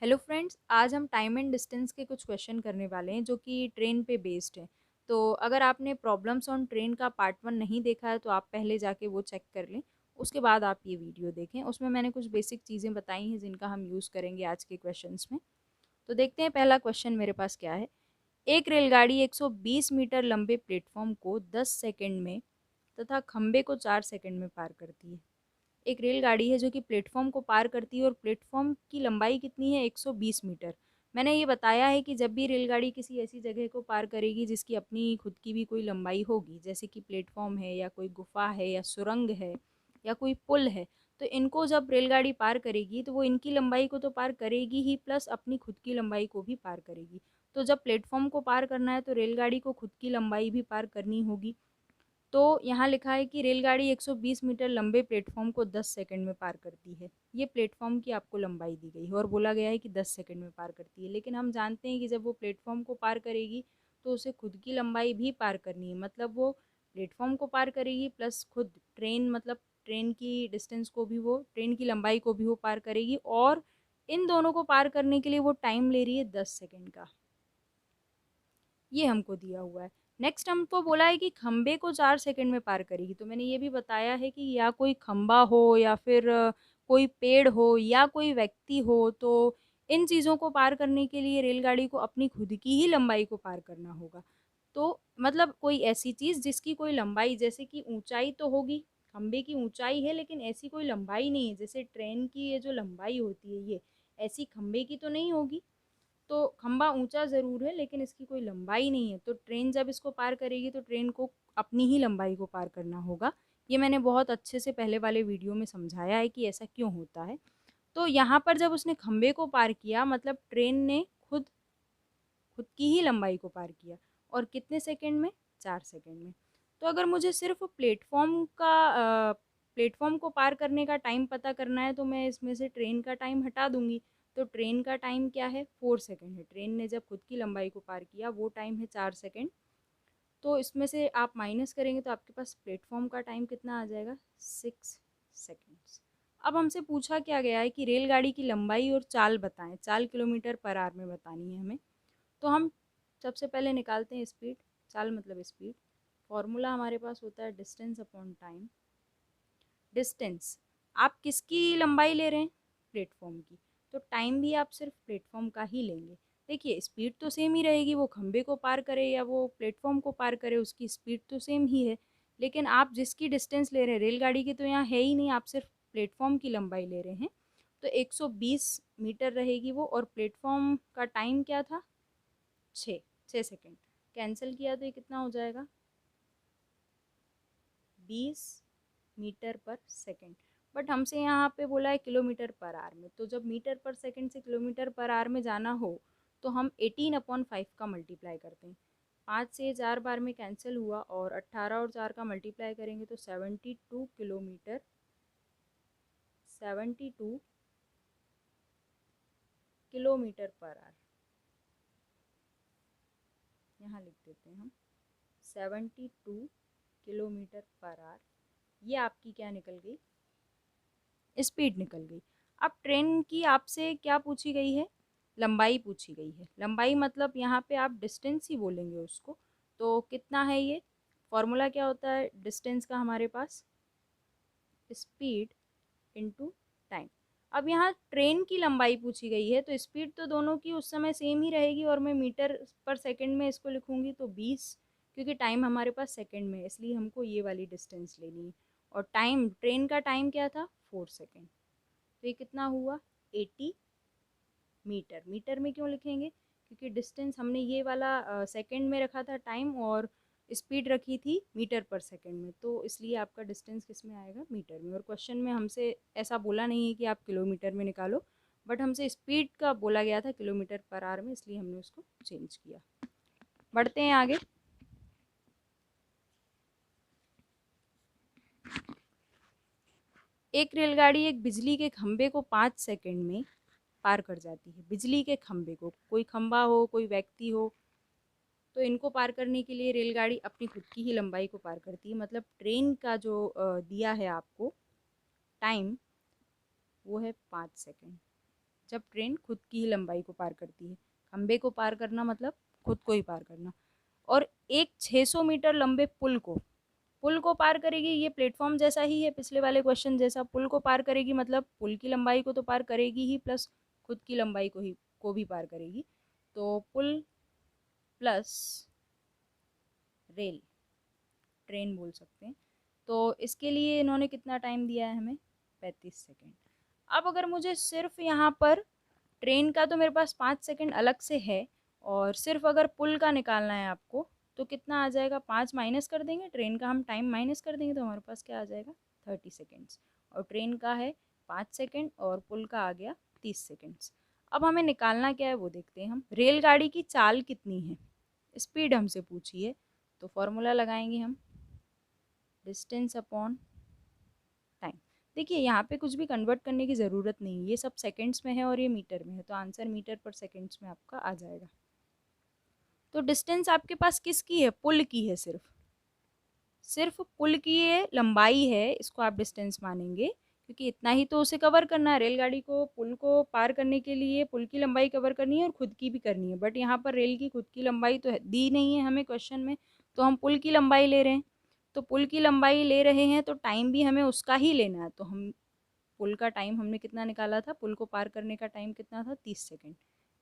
Hello friends, आज हम time and distance के कुछ क्वेश्चन करने वाले हैं जो कि ट्रेन पे बेस्ड है। तो अगर आपने प्रॉब्लम्स ऑन ट्रेन का पार्ट 1 नहीं देखा है तो आप पहले जाके वो चेक कर लें। उसके बाद आप ये वीडियो देखें। उसमें मैंने कुछ बेसिक चीज़ें बताई हैं जिनका हम यूज़ करेंगे आज के क्वेश्चंस में। तो देखते हैं पहला क्वेश्चन मेरे पास क्या है। एक रेलगाड़ी 120 मीटर लंबे प्लेटफॉर्म को 10 सेकंड में तथा खंबे को 4 सेकंड में पार करती है। एक रेलगाड़ी है जो कि प्लेटफॉर्म को पार करती है और प्लेटफॉर्म की लंबाई कितनी है 120 मीटर। मैंने ये बताया है कि जब भी रेलगाड़ी किसी ऐसी जगह को पार करेगी जिसकी अपनी खुद की भी कोई लंबाई होगी, जैसे कि प्लेटफॉर्म है या कोई गुफा है या सुरंग है या कोई पुल है, तो इनको जब रेलगाड़ी पार करेगी तो वो इनकी लंबाई को तो पार करेगी ही, प्लस अपनी खुद की लंबाई को भी पार करेगी। तो जब प्लेटफॉर्म को पार करना है तो रेलगाड़ी को खुद की लंबाई भी पार करनी होगी। तो यहाँ लिखा है कि रेलगाड़ी 120 मीटर लंबे प्लेटफॉर्म को 10 सेकंड में पार करती है। ये प्लेटफॉर्म की आपको लंबाई दी गई है और बोला गया है कि 10 सेकंड में पार करती है। लेकिन हम जानते हैं कि जब वो प्लेटफॉर्म को पार करेगी तो उसे खुद की लंबाई भी पार करनी है। मतलब वो प्लेटफॉर्म को पार करेगी प्लस खुद ट्रेन, मतलब ट्रेन की डिस्टेंस को भी, वो ट्रेन की लंबाई को भी वो पार करेगी। और इन दोनों को पार करने के लिए वो टाइम ले रही है 10 सेकंड का। ये हमको दिया हुआ है। नेक्स्ट हमको बोला है कि खंबे को 4 सेकंड में पार करेगी। तो मैंने ये भी बताया है कि या कोई खंबा हो या फिर कोई पेड़ हो या कोई व्यक्ति हो, तो इन चीज़ों को पार करने के लिए रेलगाड़ी को अपनी खुद की ही लंबाई को पार करना होगा। तो मतलब कोई ऐसी चीज़ जिसकी कोई लंबाई, जैसे कि ऊंचाई तो होगी, खंबे की ऊंचाई है लेकिन ऐसी कोई लंबाई नहीं है। जैसे ट्रेन की ये जो लंबाई होती है, ये ऐसी खंबे की तो नहीं होगी। तो खंबा ऊंचा ज़रूर है लेकिन इसकी कोई लंबाई नहीं है। तो ट्रेन जब इसको पार करेगी तो ट्रेन को अपनी ही लंबाई को पार करना होगा। ये मैंने बहुत अच्छे से पहले वाले वीडियो में समझाया है कि ऐसा क्यों होता है। तो यहाँ पर जब उसने खंबे को पार किया, मतलब ट्रेन ने खुद खुद की ही लंबाई को पार किया। और कितने सेकंड में? 4 सेकंड में। तो अगर मुझे सिर्फ प्लेटफॉर्म को पार करने का टाइम पता करना है तो मैं इसमें से ट्रेन का टाइम हटा दूंगी। तो ट्रेन का टाइम क्या है? 4 सेकंड है। ट्रेन ने जब खुद की लंबाई को पार किया वो टाइम है 4 सेकंड। तो इसमें से आप माइनस करेंगे तो आपके पास प्लेटफॉर्म का टाइम कितना आ जाएगा? 6 सेकेंड्स। अब हमसे पूछा क्या गया है कि रेलगाड़ी की लंबाई और चाल बताएं। चाल किलोमीटर पर आवर में बतानी है हमें। तो हम सबसे पहले निकालते हैं स्पीड। चाल मतलब स्पीड। फॉर्मूला हमारे पास होता है डिस्टेंस अपॉन टाइम। डिस्टेंस, आप किसकी लंबाई ले रहे हैं? प्लेटफॉर्म की। तो टाइम भी आप सिर्फ प्लेटफॉर्म का ही लेंगे। देखिए स्पीड तो सेम ही रहेगी, वो खंबे को पार करे या वो प्लेटफॉर्म को पार करे उसकी स्पीड तो सेम ही है। लेकिन आप जिसकी डिस्टेंस ले रहे हैं, रेलगाड़ी की तो यहाँ है ही नहीं, आप सिर्फ प्लेटफॉर्म की लंबाई ले रहे हैं। तो 120 मीटर रहेगी वो। और प्लेटफॉर्म का टाइम क्या था? 6 6 सेकेंड। कैंसिल किया तो ये कितना हो जाएगा? 20 मीटर पर सेकेंड। बट हमसे यहाँ पे बोला है किलोमीटर पर आवर में। तो जब मीटर पर सेकेंड से किलोमीटर पर आवर में जाना हो तो हम 18/5 का मल्टीप्लाई करते हैं। 5 से 4 बार में कैंसिल हुआ और 18 और 4 का मल्टीप्लाई करेंगे तो 72 किलोमीटर यहाँ लिख देते हैं हम 72 किलोमीटर पर आवर। ये आपकी क्या निकल गई? स्पीड निकल गई। अब ट्रेन की आपसे क्या पूछी गई है? लंबाई पूछी गई है। लंबाई मतलब यहाँ पे आप डिस्टेंस ही बोलेंगे उसको। तो कितना है ये? फॉर्मूला क्या होता है डिस्टेंस का हमारे पास? Speed into time. अब यहाँ ट्रेन की लंबाई पूछी गई है तो स्पीड तो दोनों की उस समय सेम ही रहेगी और मैं मीटर पर सेकंड में इसको लिखूंगी तो 20, क्योंकि टाइम हमारे पास सेकंड में है इसलिए हमको ये वाली डिस्टेंस लेनी है। और टाइम, ट्रेन का टाइम क्या था? 4 सेकंड। तो ये कितना हुआ? 80 मीटर। मीटर में क्यों लिखेंगे? क्योंकि डिस्टेंस हमने ये वाला सेकंड में रखा था टाइम, और स्पीड रखी थी मीटर पर सेकंड में, तो इसलिए आपका डिस्टेंस किस में आएगा? मीटर में। और क्वेश्चन में हमसे ऐसा बोला नहीं है कि आप किलोमीटर में निकालो, बट हमसे स्पीड का बोला गया था किलोमीटर पर आवर में, इसलिए हमने उसको चेंज किया। बढ़ते हैं आगे। एक रेलगाड़ी एक बिजली के खंभे को 5 सेकंड में पार कर जाती है। बिजली के खंभे को, कोई खंभा हो कोई व्यक्ति हो, तो इनको पार करने के लिए रेलगाड़ी अपनी खुद की ही लंबाई को पार करती है। मतलब ट्रेन का जो दिया है आपको टाइम, वो है 5 सेकंड। जब ट्रेन खुद की ही लंबाई को पार करती है। खंबे को पार करना मतलब खुद को ही पार करना। और एक 600 मीटर लंबे पुल को पार करेगी, ये प्लेटफॉर्म जैसा ही है पिछले वाले क्वेश्चन जैसा। पुल को पार करेगी मतलब पुल की लंबाई को तो पार करेगी ही, प्लस खुद की लंबाई को भी पार करेगी। तो पुल प्लस रेल, ट्रेन बोल सकते हैं। तो इसके लिए इन्होंने कितना टाइम दिया है हमें, 35 सेकेंड। अब अगर मुझे सिर्फ यहाँ पर ट्रेन का तो मेरे पास 5 सेकेंड अलग से है, और सिर्फ अगर पुल का निकालना है आपको तो कितना आ जाएगा, 5 माइनस कर देंगे, ट्रेन का हम टाइम माइनस कर देंगे तो हमारे पास क्या आ जाएगा, 30 सेकेंड्स। और ट्रेन का है 5 सेकेंड और पुल का आ गया 30 सेकेंड्स। अब हमें निकालना क्या है वो देखते हैं हम। रेलगाड़ी की चाल कितनी है, स्पीड हमसे पूछी है, तो फॉर्मूला लगाएंगे हम, डिस्टेंस अपॉन टाइम। देखिए यहाँ पे कुछ भी कन्वर्ट करने की ज़रूरत नहीं है, ये सब सेकंड्स में है और ये मीटर में है, तो आंसर मीटर पर सेकंड्स में आपका आ जाएगा। तो डिस्टेंस आपके पास किसकी है, पुल की है, सिर्फ पुल की ये लंबाई है, इसको आप डिस्टेंस मानेंगे, क्योंकि इतना ही तो उसे कवर करना है। रेलगाड़ी को पुल को पार करने के लिए पुल की लंबाई कवर करनी है और खुद की भी करनी है, बट यहाँ पर रेल की खुद की लंबाई तो दी नहीं है हमें क्वेश्चन में, तो हम पुल की लंबाई ले रहे हैं। तो पुल की लंबाई ले रहे हैं तो टाइम भी हमें उसका ही लेना है, तो हम पुल का टाइम हमने कितना निकाला था, पुल को पार करने का टाइम कितना था, 30 सेकेंड।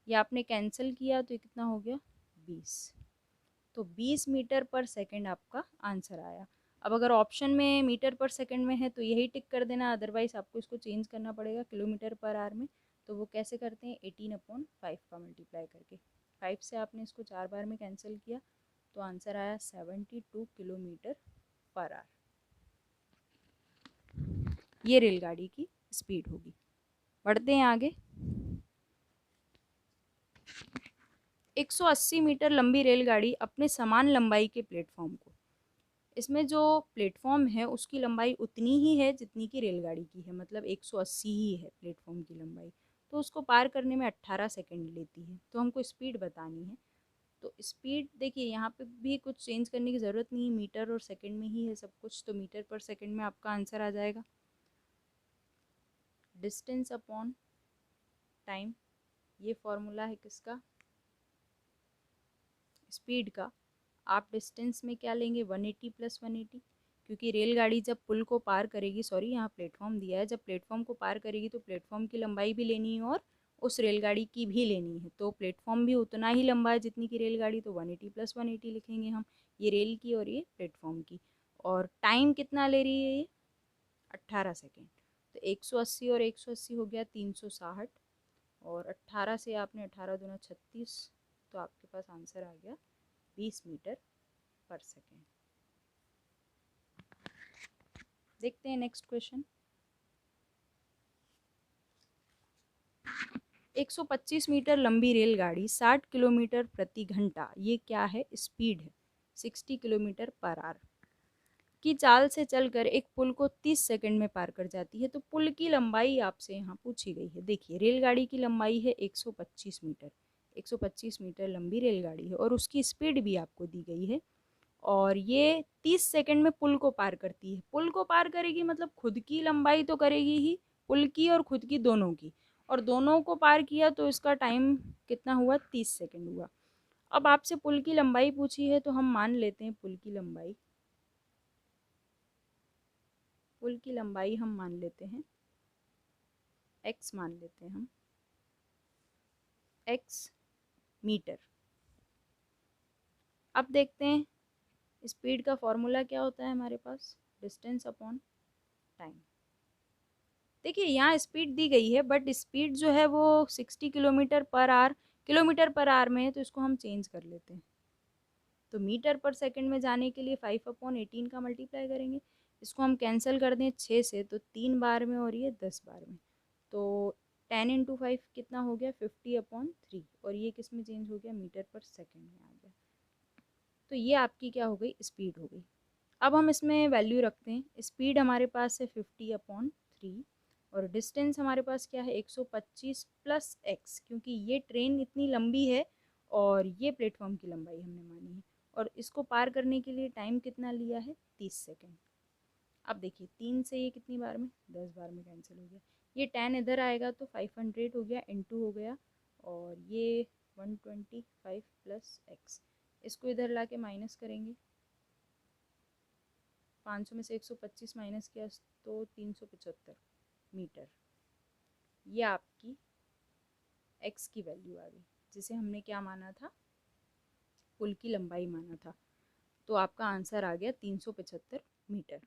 ये आपने कैंसिल किया तो ये कितना हो गया, 20। तो 20 मीटर पर सेकेंड आपका आंसर आया। अब अगर ऑप्शन में मीटर पर सेकेंड में है तो यही टिक कर देना, अदरवाइज आपको इसको चेंज करना पड़ेगा किलोमीटर पर आवर में। तो वो कैसे करते हैं, 18/5 का मल्टीप्लाई करके, 5 से आपने इसको 4 बार में कैंसिल किया तो आंसर आया 72 किलोमीटर पर आवर। ये रेलगाड़ी की स्पीड होगी। बढ़ते हैं आगे। 180 मीटर लंबी रेलगाड़ी अपने समान लंबाई के प्लेटफॉर्म को, इसमें जो प्लेटफॉर्म है उसकी लंबाई उतनी ही है जितनी की रेलगाड़ी की है, मतलब 180 ही है प्लेटफॉर्म की लंबाई, तो उसको पार करने में 18 सेकंड लेती है। तो हमको स्पीड बतानी है। तो स्पीड देखिए यहाँ पे भी कुछ चेंज करने की ज़रूरत नहीं है, मीटर और सेकंड में ही है सब कुछ, तो मीटर पर सेकंड में आपका आंसर आ जाएगा। डिस्टेंस अपॉन टाइम, ये फॉर्मूला है किसका, स्पीड का। आप डिस्टेंस में क्या लेंगे, 180 + 180, क्योंकि रेलगाड़ी जब पुल को पार करेगी, सॉरी यहाँ प्लेटफॉर्म दिया है, जब प्लेटफॉर्म को पार करेगी तो प्लेटफॉर्म की लंबाई भी लेनी है और उस रेलगाड़ी की भी लेनी है। तो प्लेटफॉर्म भी उतना ही लंबा है जितनी की रेलगाड़ी, तो 180 + 180 लिखेंगे हम, ये रेल की और ये प्लेटफॉर्म की। और टाइम कितना ले रही है ये, 18 सेकेंड। तो 180 और 180 हो गया 360, और 18 से आपने 18 दूना 36, तो आपके पास आंसर आ गया 20 मीटर पर सेकेंड। देखते हैं नेक्स्ट क्वेश्चन। 125 मीटर लंबी रेलगाड़ी 60 किलोमीटर प्रति घंटा, ये क्या है, स्पीड है, 60 किलोमीटर पर आवर की चाल से चलकर एक पुल को 30 सेकंड में पार कर जाती है। तो पुल की लंबाई आपसे यहाँ पूछी गई है। देखिए रेलगाड़ी की लंबाई है 125 मीटर, 125 मीटर लंबी रेलगाड़ी है और उसकी स्पीड भी आपको दी गई है, और ये 30 सेकंड में पुल को पार करती है। पुल को पार करेगी मतलब खुद की लंबाई तो करेगी ही, पुल की और खुद की दोनों की, और दोनों को पार किया तो इसका टाइम कितना हुआ, 30 सेकंड हुआ। अब आपसे पुल की लंबाई पूछी है तो हम मान लेते हैं पुल की लंबाई, पुल की लंबाई हम मान लेते हैं x, मान लेते हैं हम x मीटर। अब देखते हैं स्पीड का फॉर्मूला क्या होता है हमारे पास, डिस्टेंस अपॉन टाइम। देखिए यहाँ स्पीड दी गई है बट स्पीड जो है वो 60 kilometre per hour, kilometre per hour में है, तो इसको हम चेंज कर लेते हैं। तो मीटर पर सेकंड में जाने के लिए 5/18 का मल्टीप्लाई करेंगे, इसको हम कैंसिल कर दें 6 से तो 3 बार में और ये 10 बार में, तो 10 × 5 कितना हो गया, 50/3, और ये किस में चेंज हो गया, मीटर पर सेकंड में आ गया। तो ये आपकी क्या हो गई, स्पीड हो गई। अब हम इसमें वैल्यू रखते हैं, स्पीड हमारे पास है 50/3 और डिस्टेंस हमारे पास क्या है, 125 + x, क्योंकि ये ट्रेन इतनी लंबी है और ये प्लेटफॉर्म की लंबाई हमने मानी है, और इसको पार करने के लिए टाइम कितना लिया है, 30 सेकेंड। अब देखिए 3 से ये कितनी बार में, 10 बार में कैंसिल हो गया। ये 10 इधर आएगा तो 500 हो गया, इनटू हो गया, और ये 125 प्लस एक्स, इसको इधर ला के माइनस करेंगे। 500 में से 125 माइनस किया तो 375 मीटर। ये आपकी एक्स की वैल्यू आ गई, जिसे हमने क्या माना था, पुल की लंबाई माना था। तो आपका आंसर आ गया 375 मीटर।